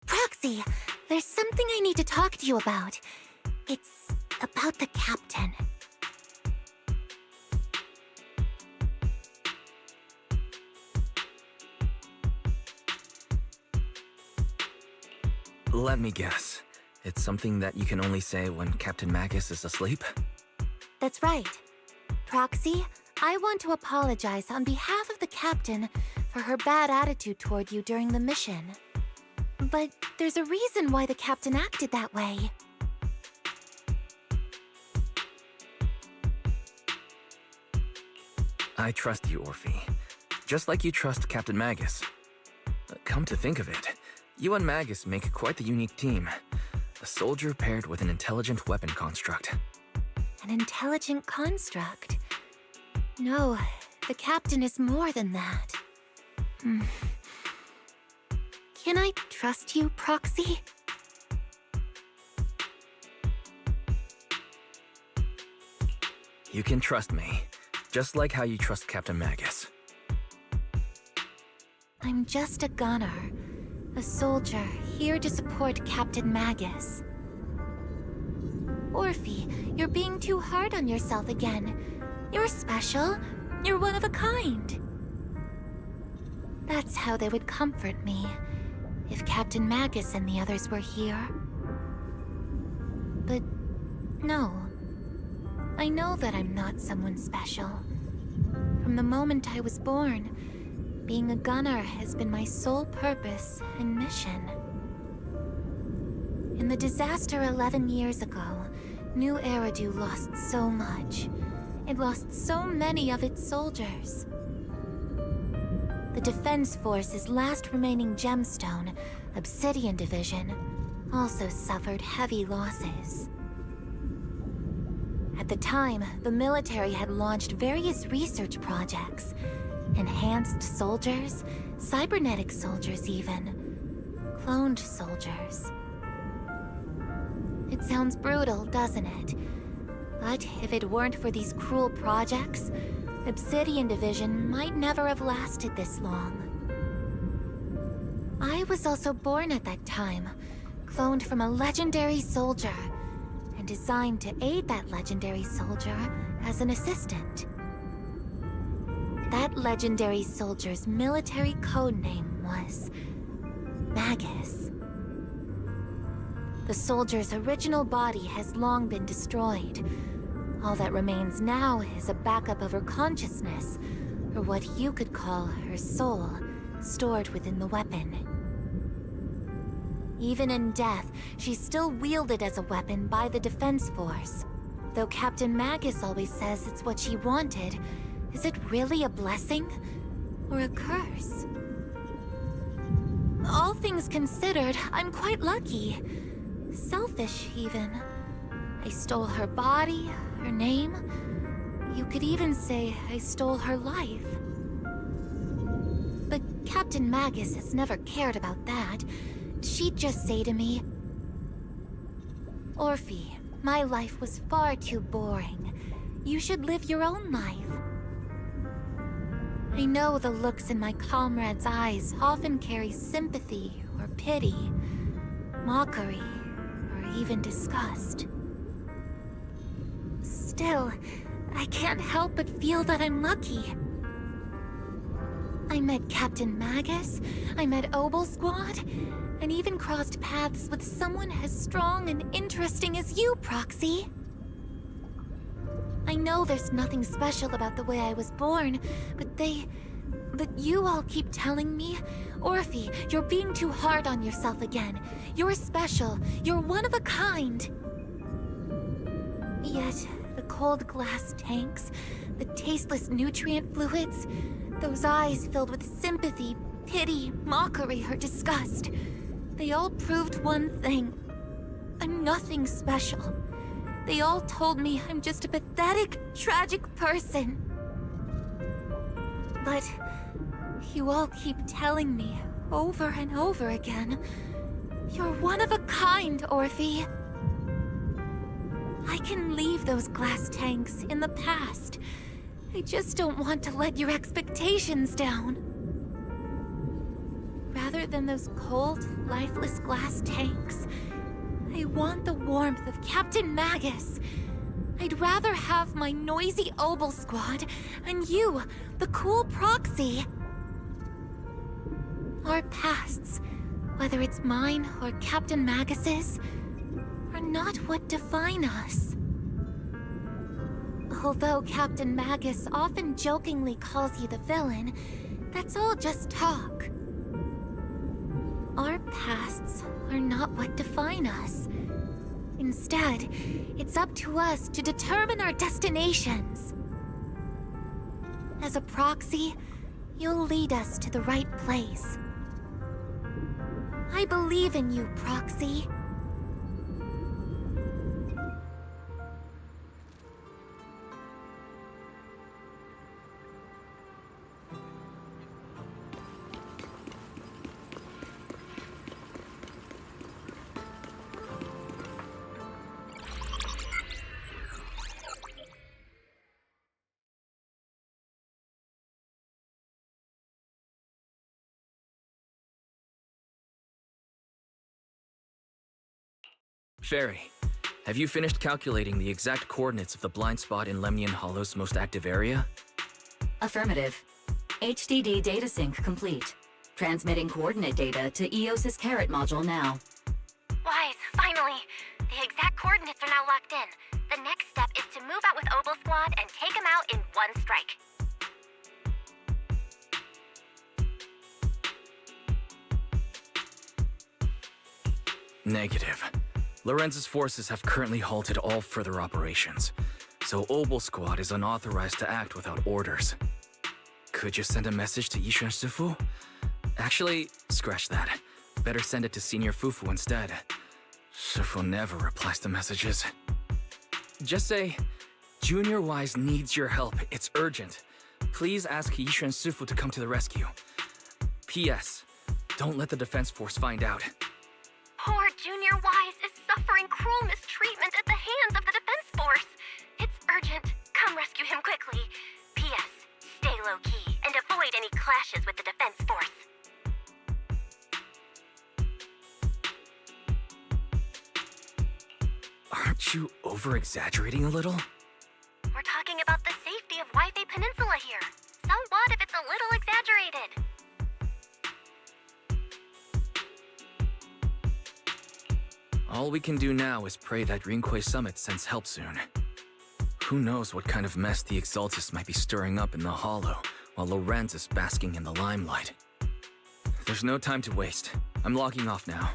B: Proxy, there's something I need to talk to you about. It's about the captain.
D: Let me guess. It's something that you can only say when Captain Magus is asleep?
B: That's right. Proxy, I want to apologize on behalf of the captain for her bad attitude toward you during the mission. But there's a reason why the captain acted that way.
D: I trust you, Orphe. Just like you trust Captain Magus. Come to think of it, you and Magus make quite the unique team. A soldier paired with an intelligent weapon construct.
B: An intelligent construct? No, the captain is more than that. Can I trust you, Proxy?
D: You can trust me, just like how you trust Captain Magus.
B: I'm just a gunner. A soldier, here to support Captain Magus. Orphe, you're being too hard on yourself again. You're special. You're one of a kind. That's how they would comfort me, if Captain Magus and the others were here. But no. I know that I'm not someone special. From the moment I was born, being a gunner has been my sole purpose and mission. In the disaster 11 years ago, New Eridu lost so much. It lost so many of its soldiers. The Defense Force's last remaining gemstone, Obsidian Division, also suffered heavy losses. At the time, the military had launched various research projects. Enhanced soldiers, cybernetic soldiers even. Cloned soldiers. It sounds brutal, doesn't it? But if it weren't for these cruel projects, Obsidian Division might never have lasted this long. I was also born at that time, cloned from a legendary soldier, and designed to aid that legendary soldier as an assistant. That legendary soldier's military codename was Magus. The soldier's original body has long been destroyed. All that remains now is a backup of her consciousness, or what you could call her soul, stored within the weapon. Even in death, she's still wielded as a weapon by the Defense Force. Though Captain Magus always says it's what she wanted, is it really a blessing or a curse? All things considered, I'm quite lucky. Selfish, even. I stole her body, her name. You could even say I stole her life. But Captain Magus has never cared about that. She'd just say to me, Orphe, my life was far too boring. You should live your own life. I know the looks in my comrades' eyes often carry sympathy or pity, mockery, or even disgust. Still, I can't help but feel that I'm lucky. I met Captain Magus, I met Obel Squad, and even crossed paths with someone as strong and interesting as you, Proxy. I know there's nothing special about the way I was born, but you all keep telling me, Orphe, you're being too hard on yourself again. You're special. You're one of a kind. Yet, the cold glass tanks, the tasteless nutrient fluids, those eyes filled with sympathy, pity, mockery, or disgust, they all proved one thing. I'm nothing special. They all told me I'm just a pathetic, tragic person. But you all keep telling me over and over again, you're one of a kind, Orphe. I can leave those glass tanks in the past. I just don't want to let your expectations down. Rather than those cold, lifeless glass tanks, I want the warmth of Captain Magus. I'd rather have my noisy Obel Squad and you, the cool Proxy. Our pasts, whether it's mine or Captain Magus's, are not what define us. Although Captain Magus often jokingly calls you the villain, that's all just talk. Our pasts are not what define us. Instead, it's up to us to determine our destinations. As a proxy, you'll lead us to the right place. I believe in you, Proxy.
D: Fairy, have you finished calculating the exact coordinates of the blind spot in Lemnian Hollow's most active area?
A: Affirmative. HDD data sync complete. Transmitting coordinate data to EOS's Carrot module now.
F: Wise, finally! The exact coordinates are now locked in. The next step is to move out with Obel Squad and take them out in one strike.
D: Negative. Lorenz's forces have currently halted all further operations, so Obel Squad is unauthorized to act without orders. Could you send a message to Yishan Sufu? Actually, scratch that. Better send it to Senior Fufu instead. Sufu never replies to messages. Just say, Junior Wise needs your help. It's urgent. Please ask Yishan Sufu to come to the rescue. P.S. Don't let the Defense Force find out.
F: Poor Junior Wise is suffering cruel mistreatment at the hands of the Defense Force. It's urgent. Come rescue him quickly. P.S. Stay low-key and avoid any clashes with the Defense Force.
D: Aren't you over-exaggerating a little?
F: We're talking about the safety of Waifei Peninsula here. So what if it's a little exaggerated?
D: All we can do now is pray that Rinquay Summit sends help soon. Who knows what kind of mess the Exaltists might be stirring up in the Hollow, while Lorenz is basking in the limelight. There's no time to waste. I'm logging off now.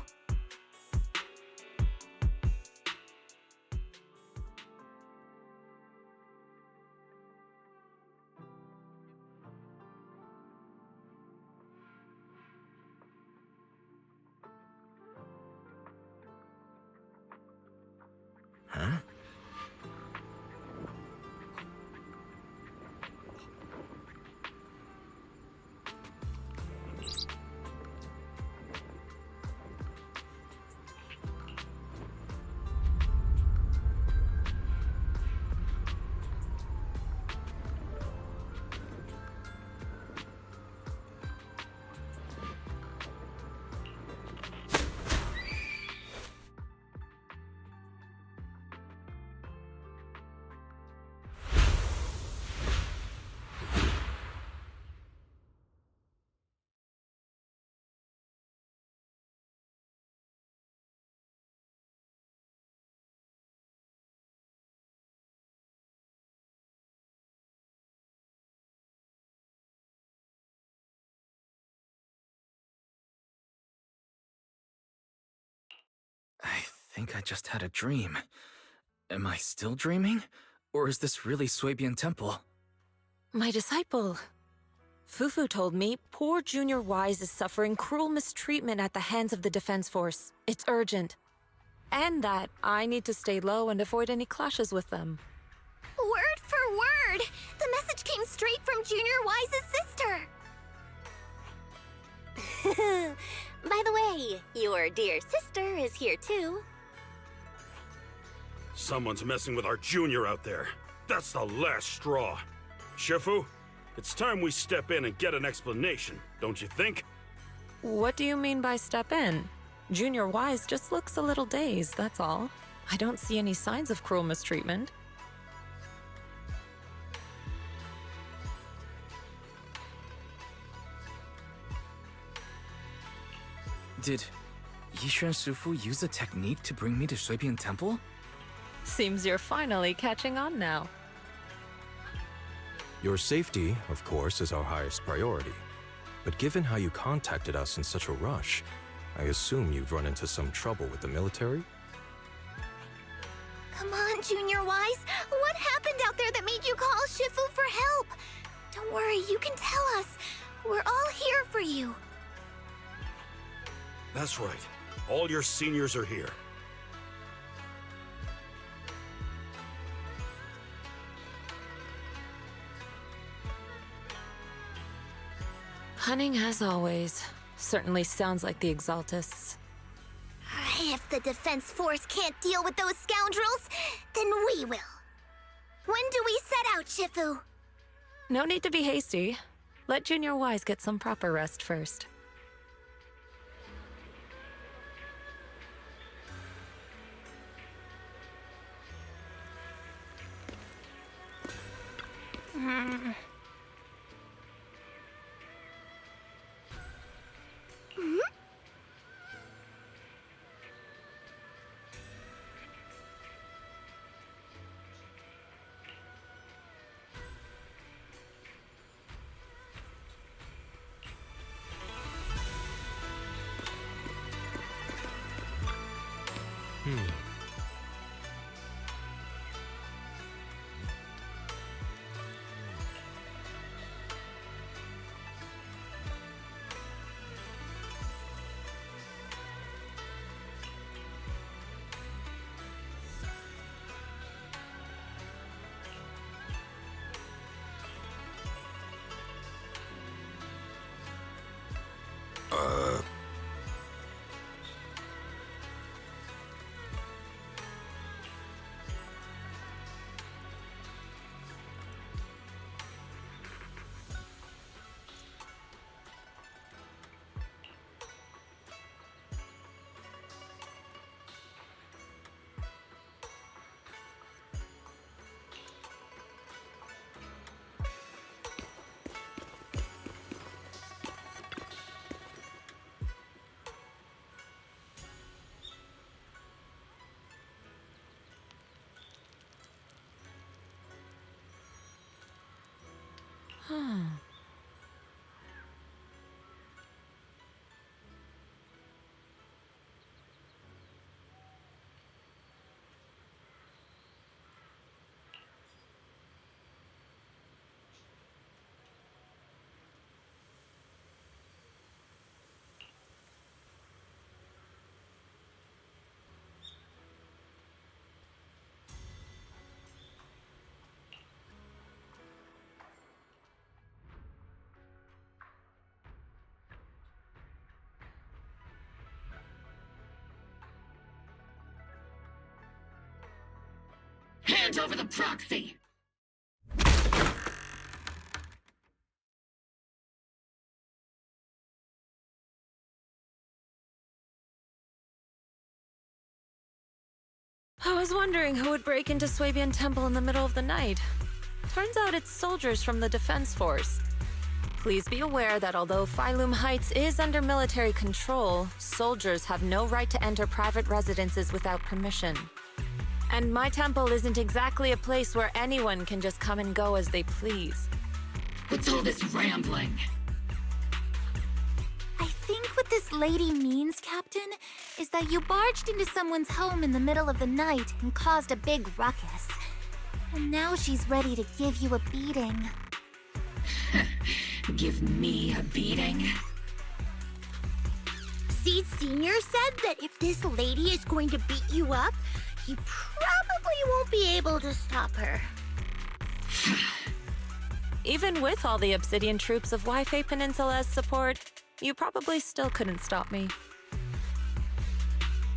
D: Huh? I think I just had a dream. Am I still dreaming? Or is this really Swabian Temple?
R: My disciple. Fufu told me poor Junior Wise is suffering cruel mistreatment at the hands of the Defense Force. It's urgent. And that I need to stay low and avoid any clashes with them.
F: Word for word! The message came straight from Junior Wise's sister! By the way, your dear sister is here too.
J: Someone's messing with our junior out there. That's the last straw. Shifu, it's time we step in and get an explanation, don't you think?
R: What do you mean by step in? Junior Wise just looks a little dazed, that's all. I don't see any signs of cruel mistreatment.
D: Did Yishuan Shifu use a technique to bring me to Shuibian Temple?
R: Seems you're finally catching on now.
S: Your safety, of course, is our highest priority. But given how you contacted us in such a rush, I assume you've run into some trouble with the military?
O: Come on, Junior Wise. What happened out there that made you call Shifu for help? Don't worry, you can tell us. We're all here for you.
J: That's right. All your seniors are here.
R: Cunning as always. Certainly sounds like the Exaltists.
O: If the Defense Force can't deal with those scoundrels, then we will. When do we set out, Shifu?
R: No need to be hasty. Let Junior Wise get some proper rest first.
C: Hand over the proxy!
R: I was wondering who would break into Swabian Temple in the middle of the night. Turns out it's soldiers from the Defense Force. Please be aware that although Phylum Heights is under military control, soldiers have no right to enter private residences without permission. And my temple isn't exactly a place where anyone can just come and go as they please.
C: What's all this rambling?
B: I think what this lady means, Captain, is that you barged into someone's home in the middle of the night and caused a big ruckus. And now she's ready to give you a beating.
C: Give me a beating?
O: Seed Senior said that if this lady is going to beat you up, you probably won't be able to stop her.
R: Even with all the Obsidian troops of Waifei Peninsula's support, you probably still couldn't stop me.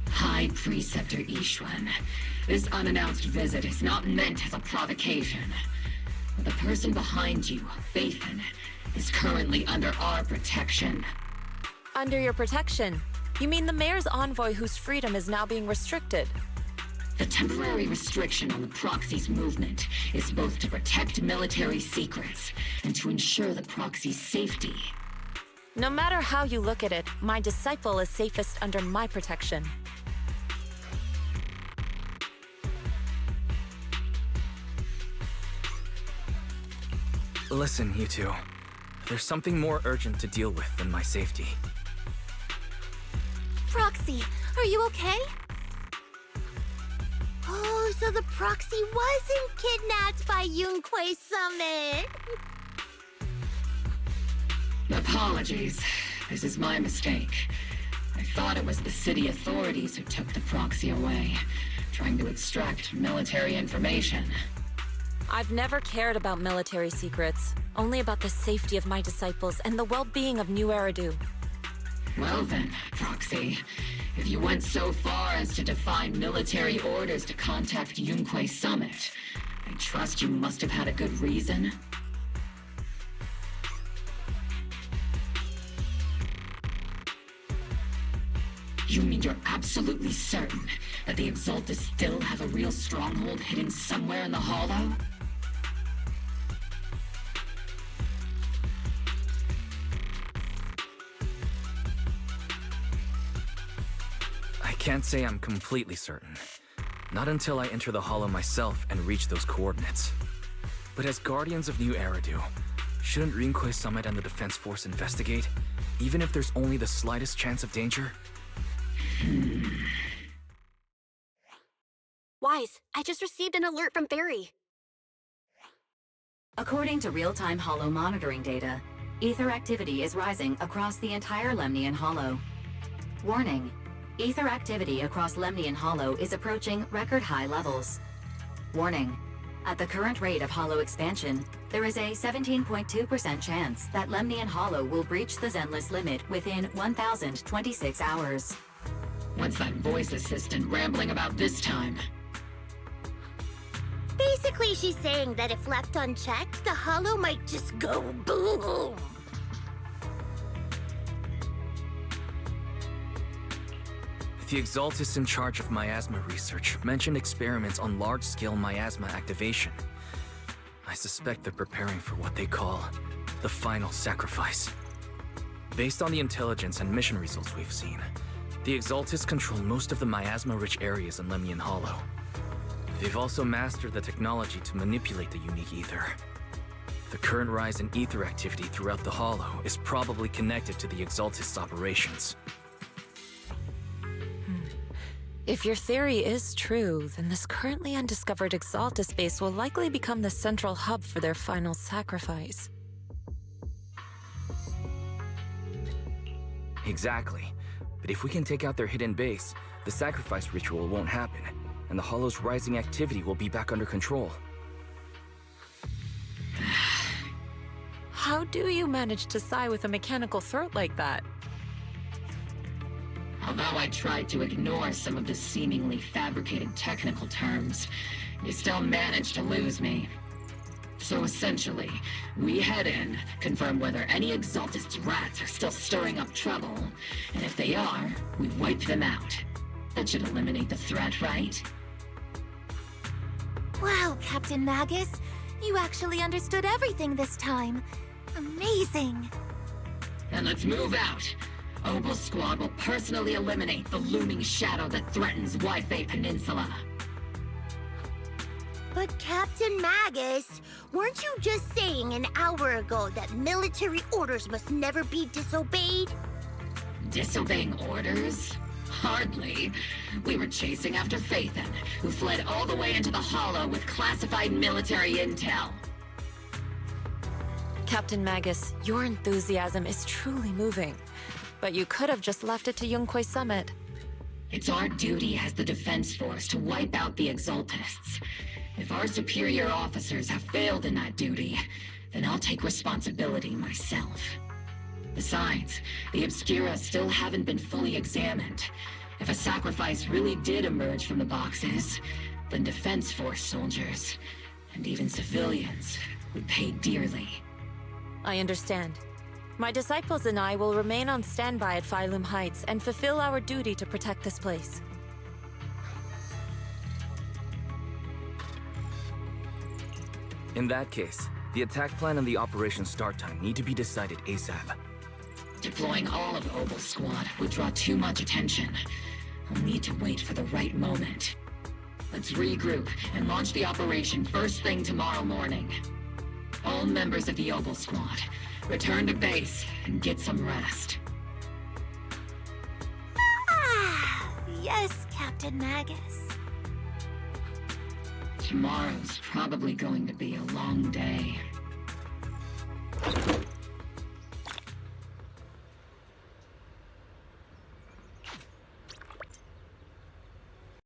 C: High Preceptor Yishuan, this unannounced visit is not meant as a provocation. The person behind you, Faithin, is currently under our protection.
R: Under your protection? You mean the mayor's envoy whose freedom is now being restricted?
C: The temporary restriction on the proxy's movement is both to protect military secrets and to ensure the proxy's safety.
R: No matter how you look at it, my disciple is safest under my protection.
D: Listen, you two. There's something more urgent to deal with than my safety.
B: Proxy, are you okay?
O: Oh, so the proxy wasn't kidnapped by Yunquei Summit.
C: Apologies. This is my mistake. I thought it was the city authorities who took the proxy away, trying to extract military information.
R: I've never cared about military secrets, only about the safety of my disciples and the well-being of New Eridu.
C: Well then, Proxy, if you went so far as to defy military orders to contact Yunquei Summit, I trust you must have had a good reason. You mean you're absolutely certain that the Exaltus still have a real stronghold hidden somewhere in the Hollow?
D: I can't say I'm completely certain. Not until I enter the Hollow myself and reach those coordinates. But as Guardians of New Eridu, shouldn't Yunquei Summit and the Defense Force investigate, even if there's only the slightest chance of danger?
F: Wise, I just received an alert from Barry.
A: According to real-time Hollow monitoring data, ether activity is rising across the entire Lemnian Hollow. Warning: ether activity across Lemnian Hollow is approaching record-high levels. Warning: at the current rate of Hollow expansion, there is a 17.2% chance that Lemnian Hollow will breach the Zenless limit within 1,026 hours.
C: What's that voice assistant rambling about this time?
O: Basically, she's saying that if left unchecked, the Hollow might just go boom.
D: The Exaltus in charge of miasma research mentioned experiments on large-scale miasma activation. I suspect they're preparing for what they call the final sacrifice. Based on the intelligence and mission results we've seen, the Exaltus control most of the miasma-rich areas in Lemnian Hollow. They've also mastered the technology to manipulate the unique ether. The current rise in ether activity throughout the Hollow is probably connected to the Exaltus operations.
R: If your theory is true, then this currently undiscovered Exaltus base will likely become the central hub for their final sacrifice.
D: Exactly. But if we can take out their hidden base, the sacrifice ritual won't happen, and the Hollow's rising activity will be back under control.
R: How do you manage to sigh with a mechanical throat like that?
C: Although I tried to ignore some of the seemingly fabricated technical terms, you still managed to lose me. So essentially, we head in, confirm whether any Exaltist rats are still stirring up trouble, and if they are, we wipe them out. That should eliminate the threat, right?
B: Wow, Captain Magus. You actually understood everything this time. Amazing.
C: Then let's move out. Obel's squad will personally eliminate the looming shadow that threatens Wi-Fi Peninsula.
O: But Captain Magus, weren't you just saying an hour ago that military orders must never be disobeyed?
C: Disobeying orders? Hardly. We were chasing after Phaethon, who fled all the way into the Hollow with classified military intel.
R: Captain Magus, your enthusiasm is truly moving. But you could have just left it to Yunquei Summit.
C: It's our duty as the Defense Force to wipe out the Exaltists. If our superior officers have failed in that duty, then I'll take responsibility myself. Besides, the Obscura still haven't been fully examined. If a sacrifice really did emerge from the boxes, then Defense Force soldiers, and even civilians, would pay dearly.
R: I understand. My disciples and I will remain on standby at Phylum Heights and fulfill our duty to protect this place.
D: In that case, the attack plan and the operation start time need to be decided ASAP.
C: Deploying all of Obel's squad would draw too much attention. I'll need to wait for the right moment. Let's regroup and launch the operation first thing tomorrow morning. All members of the Obel squad, return to base and get some rest.
B: Yes, Captain Magus.
C: Tomorrow's probably going to be a long day.